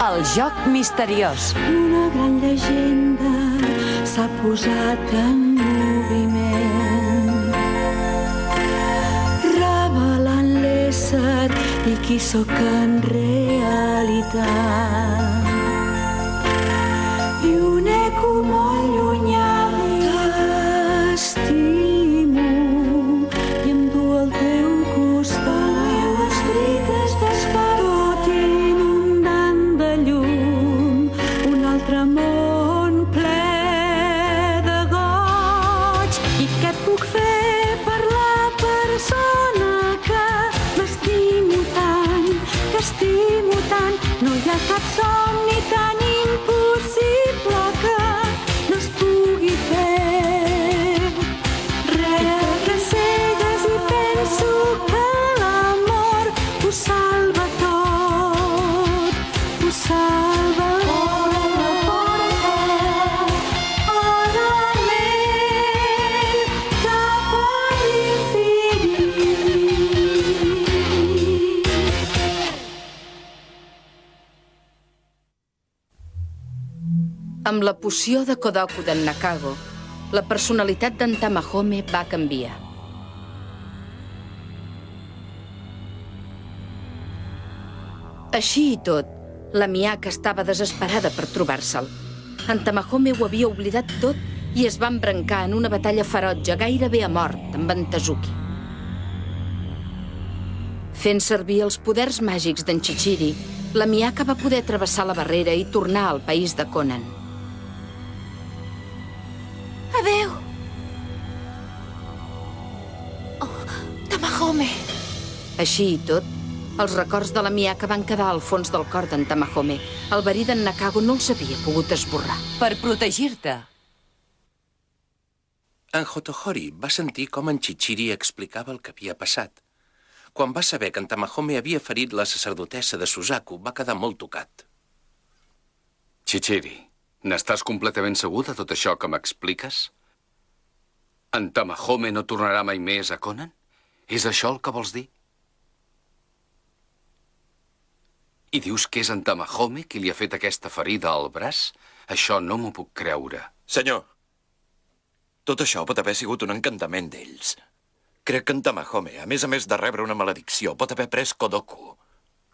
El joc misteriós. Una gran llegenda s'ha posat en moviment, revelant l'ésser i qui sóc en realitat. I un eco molt llunyà t'estimo i em du al teu costat. Meus d'esperar, tot inundant de llum, un altre món ple de goig. I què puc fer per la persona que m'estimo tant, que estimo tant? No hi ha cap somni tan impossible que no es pugui fer. Rebre cegues i penso que l'amor ho salva tot, ho salva cap a l'infinit. Amb la poció de Kodoku d'en Nakago, la personalitat d'en Tamahome va canviar. Així i tot, la Miyaka estava desesperada per trobar-se'l. En Tamahome ho havia oblidat tot i es va embrancar en una batalla ferotge gairebé a mort amb en Tazuki. Fent servir els poders màgics d'en Chichiri, la Miyaka va poder travessar la barrera i tornar al país de Conan. Adéu! Oh, Tamahome! Així i tot, els records de la Miyaka van quedar al fons del cor d'en Tamahome. El verí d'en Nakago no els havia pogut esborrar. Per protegir-te. En Hotohori va sentir com en Chichiri explicava el que havia passat. Quan va saber que en Tamahome havia ferit la sacerdotessa de Suzaku, va quedar molt tocat. Chichiri, n'estàs completament segur de tot això que m'expliques? En Tamahome no tornarà mai més a Conan? És això el que vols dir? I dius que és en Tamahome qui li ha fet aquesta ferida al braç? Això no m'ho puc creure. Senyor, tot això pot haver sigut un encantament d'ells. Crec que en Tamahome, a més de rebre una maledicció, pot haver pres Kodoku.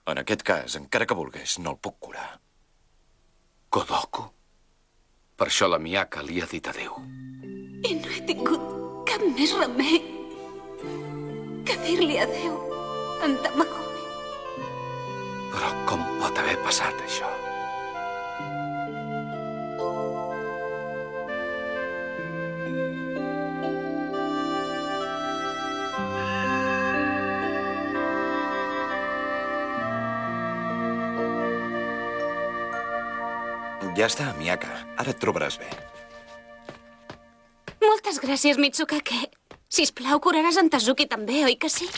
En aquest cas, encara que volgués, no el puc curar. Kodoku? Per això la Miyaka li ha dit adéu. I no he tingut cap més remei que dir-li adéu, en Tamahome. Però com pot haver passat això? Ja està, Miyaka. Ara et trobaràs bé. Moltes gràcies, Mitsukake. Sisplau, curaràs en Tazuki també, oi que sí?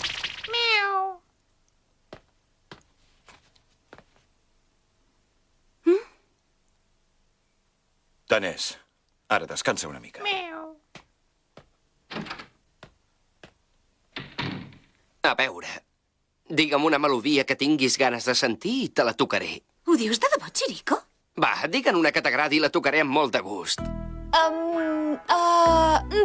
Tant és. Ara descansa una mica. A veure, digue'm una melodia que tinguis ganes de sentir i te la tocaré. Ho dius de debò, Chiriko? Va, digue'n una que t'agradi i la tocaré amb molt de gust.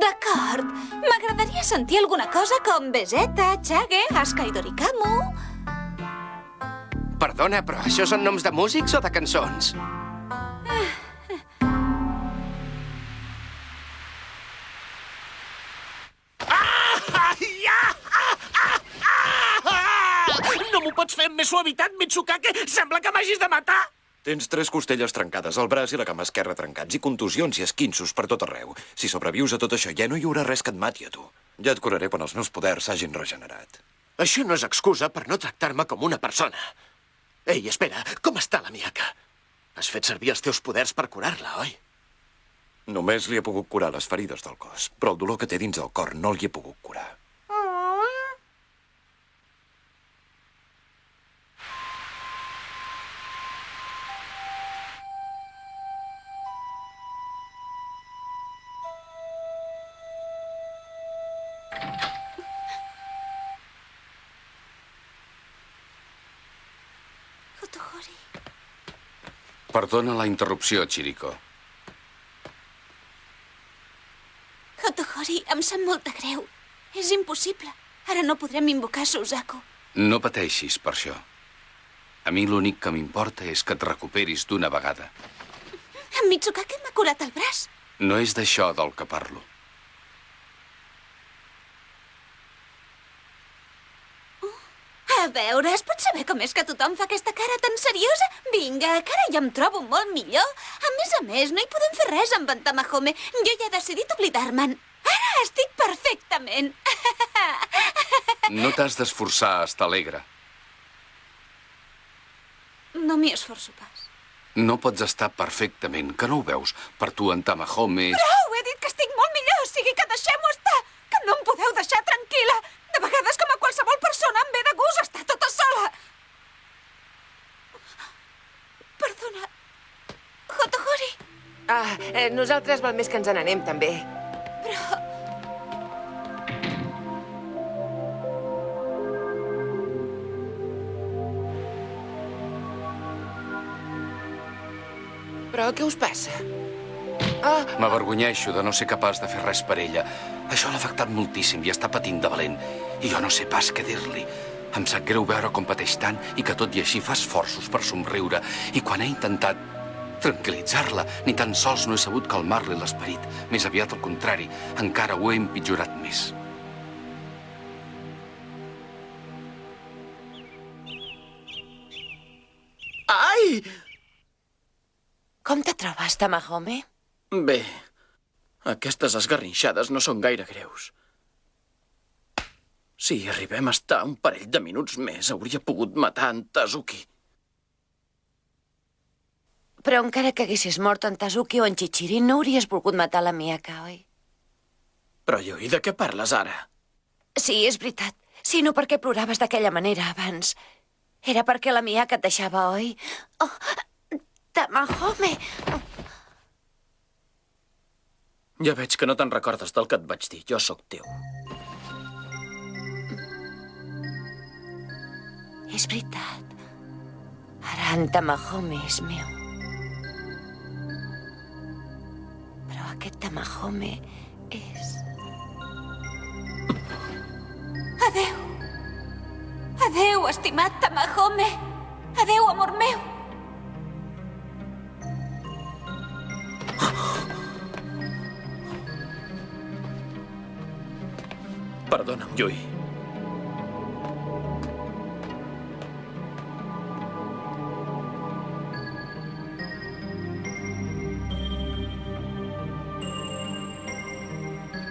D'acord. M'agradaria sentir alguna cosa com Bezeta, Chage, Asuka i Dorikamu. Perdona, però això són noms de músics o de cançons? No m'ho pots fer amb més suavitat, Mitsukake? Sembla que m'hagis de matar! Tens 3 costelles trencades, el braç i la cama esquerra trencats, i contusions i esquinços per tot arreu. Si sobrevius a tot això, ja no hi haurà res que et mati a tu. Ja et curaré quan els meus poders s'hagin regenerat. Això no és excusa per no tractar-me com una persona. Ei, espera, com està la Miyaka? Has fet servir els teus poders per curar-la, oi? Només li he pogut curar les ferides del cos, però el dolor que té dins el cor no li he pogut curar. Perdona la interrupció, Chiriko. Hotohori, em sap molt de greu. És impossible. Ara no podrem invocar Suzaku. No pateixis per això. A mi l'únic que m'importa és que et recuperis d'una vegada. En Mitsukake m'ha curat el braç. No és d'això del que parlo. A veure, es pot saber com és que tothom fa aquesta cara tan seriosa? Vinga, que ara ja em trobo molt millor. A més, no hi podem fer res amb en Tamahome. Jo ja he decidit oblidar-me'n. Ara estic perfectament. No t'has d'esforçar a estar alegre. No m'hi esforço pas. No pots estar perfectament, que no ho veus? Per tu, en Tamahome és... Prou! He dit que estic molt millor, o sigui que deixem-ho estar! Que no em podeu deixar tranquil·la! De vegades, com a qualsevol persona, em ve de gust estar tota sola! Perdona... Hotohori... Nosaltres val més que ens n'anem, també. Però... Però què us passa? M'avergonyeixo de no ser capaç de fer res per ella. Això l'ha afectat moltíssim i està patint de valent. I jo no sé pas què dir-li. Em sap greu veure com pateix tant i que tot i així fa esforços per somriure. I quan he intentat tranquil·litzar-la, ni tan sols no he sabut calmar-li l'esperit. Més aviat al contrari, encara ho he empitjorat més. Ai! Com te trobes, Tamahome? Bé, aquestes esgarrinxades no són gaire greus. Si arribem a estar un parell de minuts més, hauria pogut matar en Tazuki. Però encara que haguessis mort en Tazuki o en Chichiri, no hauries volgut matar la Miyaka, oi? Però, Yui, de què parles ara? Sí, és veritat. Si no, per què ploraves d'aquella manera abans? Era perquè la Miyaka et deixava, oi? Oh, Tamahome! Ja veig que no te'n recordes del que et vaig dir. Jo sóc teu. És veritat. Ara en Tamahome és meu. Però aquest Tamahome és... Adéu. Adéu, estimat Tamahome. Adéu, amor meu. Perdona'm, Yui.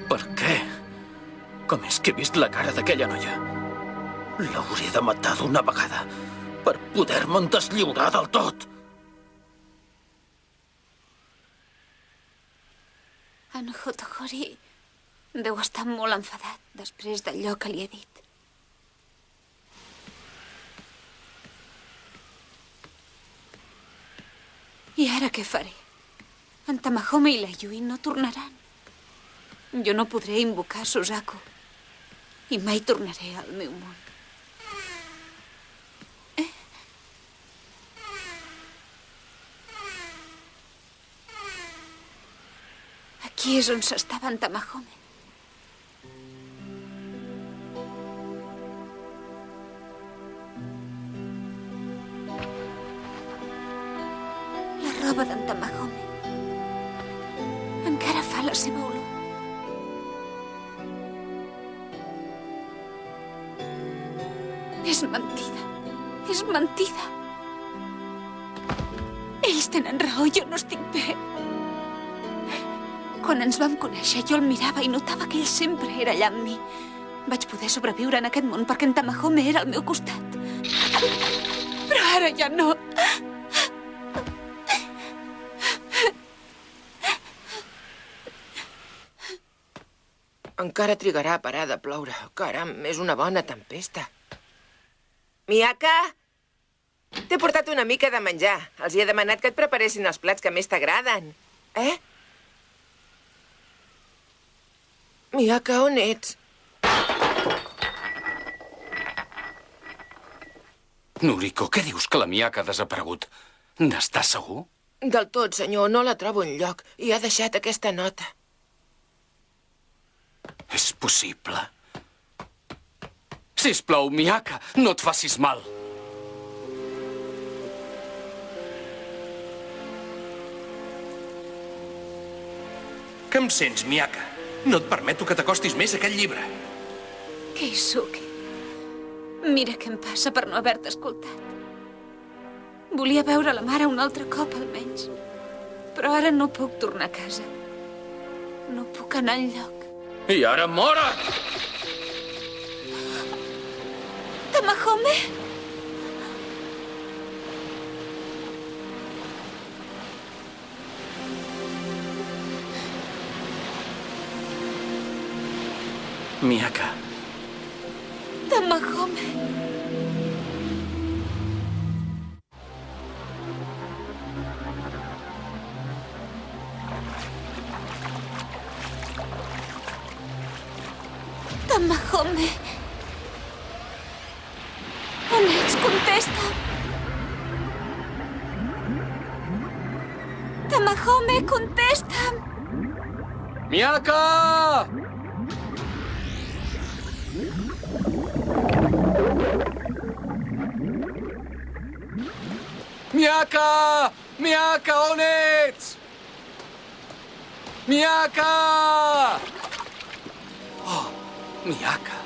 Per què? Com és que he vist la cara d'aquella noia? L'hauré de matar d'una vegada per poder-me'n deslliurar del tot. En Hotohori deu estar molt enfadat després d'allò que li he dit. I ara què faré? En Tamahome i la Yui no tornaran. Jo no podré invocar Suzaku. I mai tornaré al meu món. Aquí és on s'estava en Tamahome. La roba d'en Tamahome encara fa la seva olor. És mentida. És mentida. Ells tenen raó, jo no estic bé. Quan ens vam conèixer, jo el mirava i notava que ell sempre era allà amb mi. Vaig poder sobreviure en aquest món perquè en Tamahome era al meu costat. Però ara ja no. Encara trigarà a parar de ploure. Caram, és una bona tempesta. Miyaka! T'he portat una mica de menjar. Els he demanat que et preparessin els plats que més t'agraden. Eh? Miyaka, on ets? Noriko, què dius que la Miyaka ha desaparegut? N'estàs segur? Del tot, senyor, no la trobo enlloc i ha deixat aquesta nota. És possible. Sisplau, Miyaka, no et facis mal. Que em sents, Miyaka? No et permeto que t'acostis més a aquest llibre. Keisuke, mira què em passa per no haver-te escoltat. Volia veure la mare un altre cop, almenys. Però ara no puc tornar a casa. No puc anar enlloc. I ara mora't! Tamahome? Miyaka. Tamahome. Tamahome. On ets? Contesta'm. Tamahome, contesta'm. Miyaka! Miyaka! Miyaka, on ets? Miyaka! Oh, Miyaka.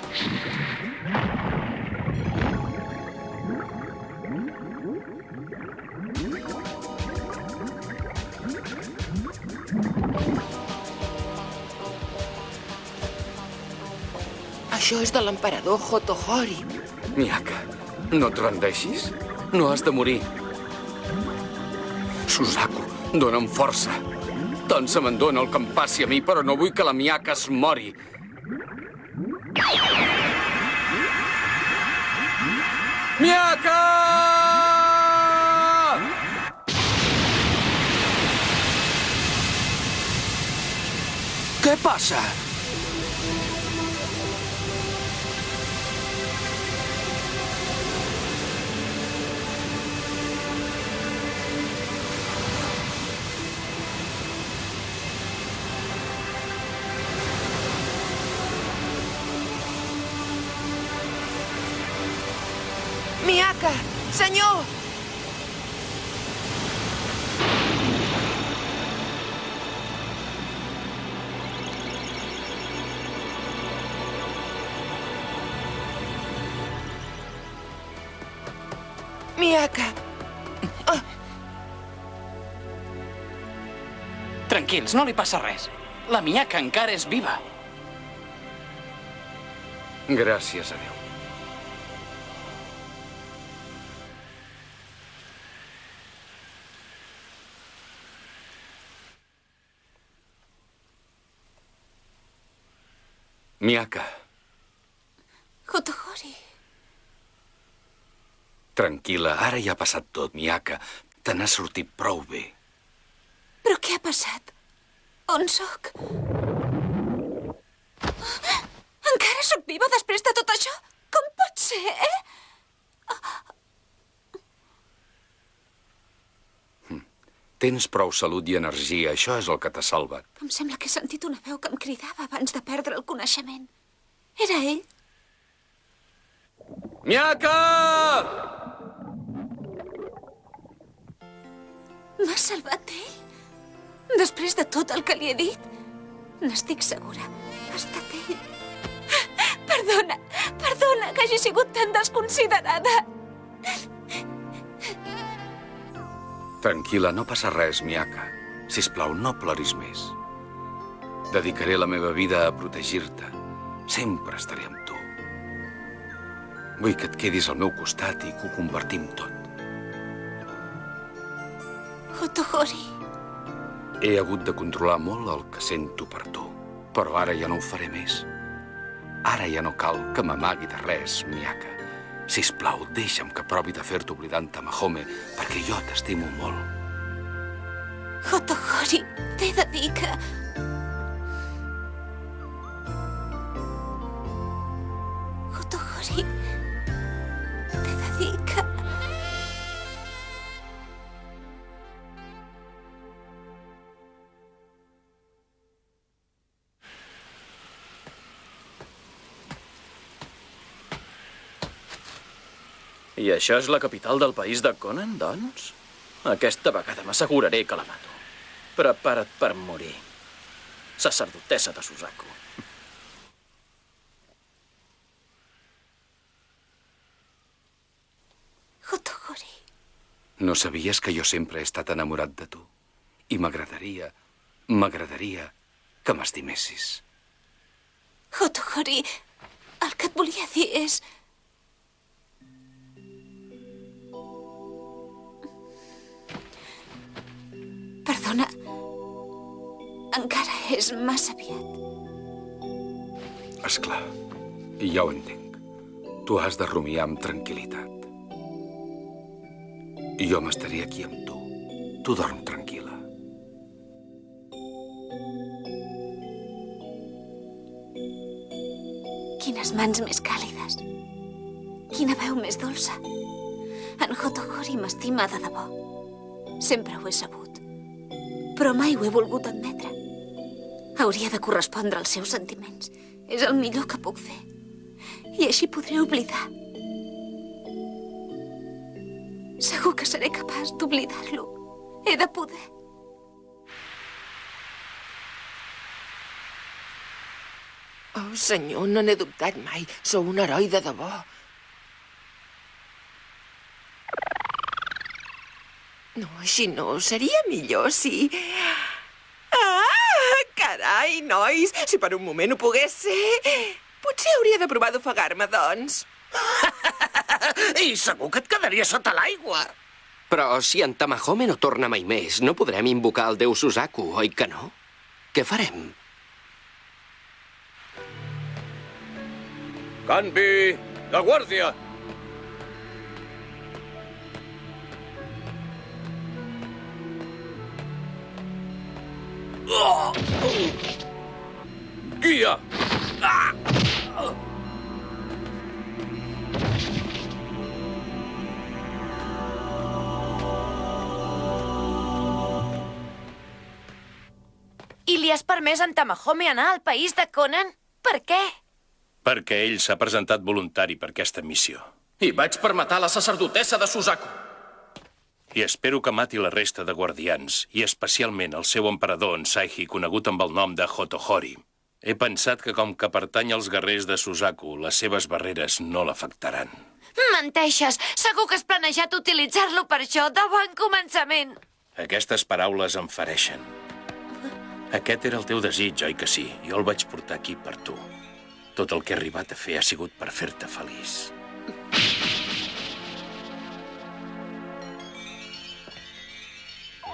Això és de l'emperador Hotohori. Miyaka, no et rendeixis? No has de morir. Suzaku, dona'm força. Tant se me'n dona el que em passi a mi, però no vull que la Miyaka es mori. Miyaka! Què passa? Miyaka! Senyor! Miyaka! Tranquils, no li passa res. La Miyaka encara és viva. Gràcies a Déu. Miyaka. Hotohori. Tranquil·la, ara ja ha passat tot, Miyaka. Te n'ha sortit prou bé. Però què ha passat? On sóc? Encara sóc viva després de tot això? Com pot ser, eh? Tens prou salut i energia, això és el que t'ha salvat. Em sembla que he sentit una veu que em cridava abans de perdre el coneixement. Era ell? Miyaka! M'ha salvat ell? Després de tot el que li he dit? N'estic segura. Ha estat ell. Perdona, perdona que hagi sigut tan desconsiderada. Tranquil·la, no passa res, Miyaka. Sisplau, no ploris més. Dedicaré la meva vida a protegir-te. Sempre estaré amb tu. Vull que et quedis al meu costat i que ho convertim tot. Hotohori. He hagut de controlar molt el que sento per tu, però ara ja no ho faré més. Ara ja no cal que m'amagui de res, Miyaka. Sisplau, deixa'm que provi de fer-te oblidar en Tamahome, perquè jo t'estimo molt. Hotohori, t'he de dir que... Hotohori, t'he de dir que... I això és la capital del país de Conan, doncs? Aquesta vegada m'asseguraré que la mato. Prepara't per morir. Sacerdotessa de Suzaku. Hotogori. No sabies que jo sempre he estat enamorat de tu? I m'agradaria que m'estimessis. Hotogori, el que et volia dir és... Perdona, encara és massa aviat. És clar, ja ho entenc. Tu has de rumiar amb tranquil·litat. I jo m'estaré aquí amb tu. Tu dorm tranquil·la. Quines mans més càlides. Quina veu més dolça. En Hotogori m'estima de debò. Sempre ho he sabut. Però mai ho he volgut admetre. Hauria de correspondre als seus sentiments. És el millor que puc fer. I així podré oblidar. Segur que seré capaç d'oblidar-lo. He de poder. Oh, senyor, no n'he dubtat mai. Sou un heroi de debò. No, així no. Seria millor si... Ah, carai, nois! Si per un moment ho pogués ser... Potser hauria de provar d'ofegar-me, doncs. I segur que et quedaria sota l'aigua. Però si en Tamahome no torna mai més, no podrem invocar el déu Suzaku, oi que no? Què farem? Canvi de guàrdia! Guia! I li has permès a en Tamahome anar al país de Conan? Per què? Perquè ell s'ha presentat voluntari per aquesta missió. I vaig per matar la sacerdotessa de Suzaku. I espero que mati la resta de guardians, i especialment el seu emperador, en Saihi, conegut amb el nom de Hotohori. He pensat que com que pertany als guerrers de Suzaku, les seves barreres no l'afectaran. Menteixes! Segur que has planejat utilitzar-lo per això de bon començament. Aquestes paraules em fereixen. Aquest era el teu desig, oi que sí? Jo el vaig portar aquí per tu. Tot el que he arribat a fer ha sigut per fer-te feliç.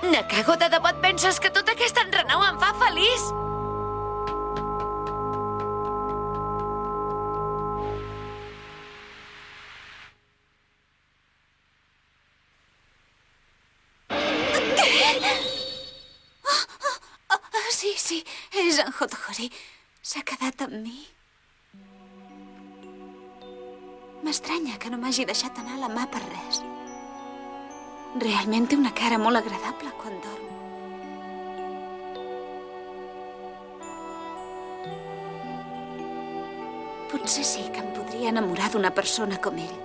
Nakago, de debò et penses que tot aquest enrenou em fa feliç? Sí, és en Hotogori. S'ha quedat amb mi. M'estranya que no m'hagi deixat anar la mà per res. Realment té una cara molt agradable quan dorm. Potser sí que em podria enamorar d'una persona com ell.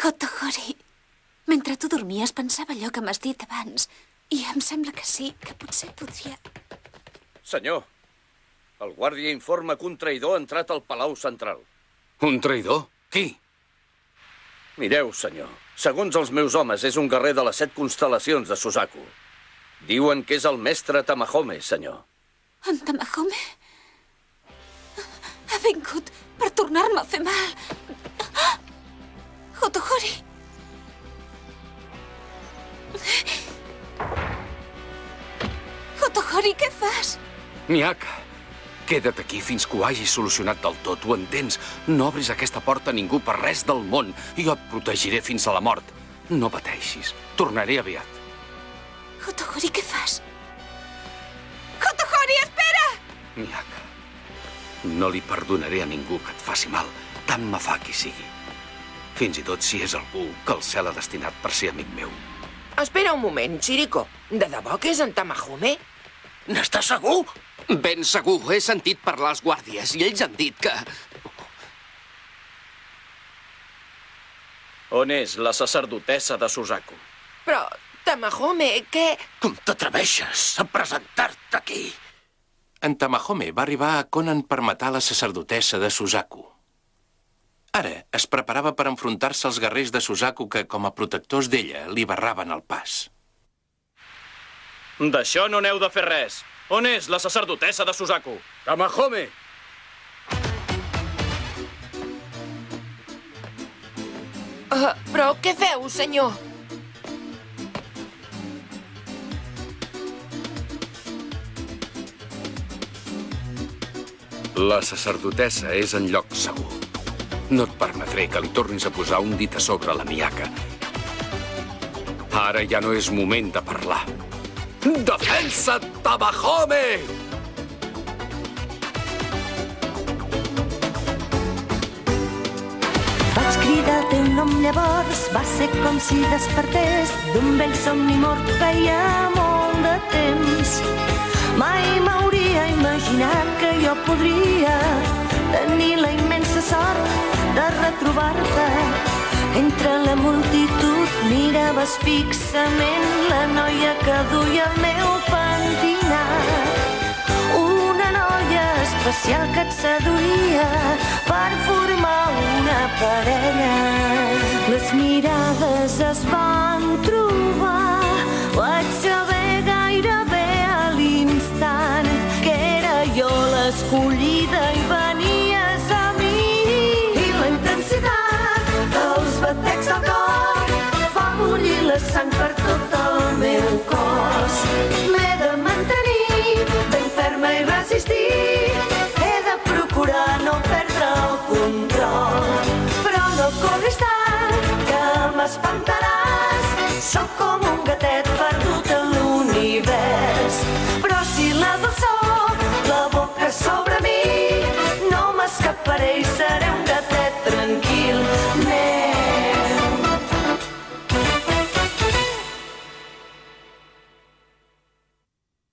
Hotogori, mentre tu dormies pensava allò que m'has dit abans i em sembla que sí, que potser podria... Senyor, el guàrdia informa que un traïdor ha entrat al Palau Central. Un traïdor? Qui? Mireu, senyor, segons els meus homes, és un guerrer de les 7 constel·lacions de Suzaku. Diuen que és el mestre Tamahome, senyor. En Tamahome ha vingut per tornar-me a fer mal. Hotogori! Hotogori, què fas? Miyaka, queda't aquí fins que ho hagis solucionat del tot, ho entens? No obris aquesta porta a ningú per res del món. Jo et protegiré fins a la mort. No pateixis, tornaré aviat. Hotogori, què fas? Hotogori, espera! Miyaka, no li perdonaré a ningú que et faci mal, tant me fa qui sigui. Fins i tot si és algú que el cel ha destinat per ser amic meu. Espera un moment, Chiriko. De debò que és en Tamahome? N'estàs segur? Ben segur. He sentit parlar als guàrdies i ells han dit que... On és la sacerdotessa de Suzaku? Però, Tamahome, què... Com t'atreveixes a presentar-te aquí? En Tamahome va arribar a Conan per matar la sacerdotessa de Suzaku. Ara es preparava per enfrontar-se als guerrers de Suzaku que, com a protectors d'ella, li barraven el pas. D'això no n'heu de fer res. On és la sacerdotessa de Suzaku? Tamahome! Però què feu, senyor? La sacerdotessa és en lloc segur. No et permetré que li tornis a posar un dit a sobre la Miyaka. Ara ja no és moment de parlar. Defensa't, Tamahome! Vaig cridar el teu nom llavors, va ser com si despertés d'un vell somni mort feia molt de temps. Mai m'hauria imaginat que jo podria tenir la immensa sort de retrobar-te. Entre la multitud miraves fixament la noia que duia el meu pentinat. Una noia especial que et seduïa per formar una parella. Les mirades es van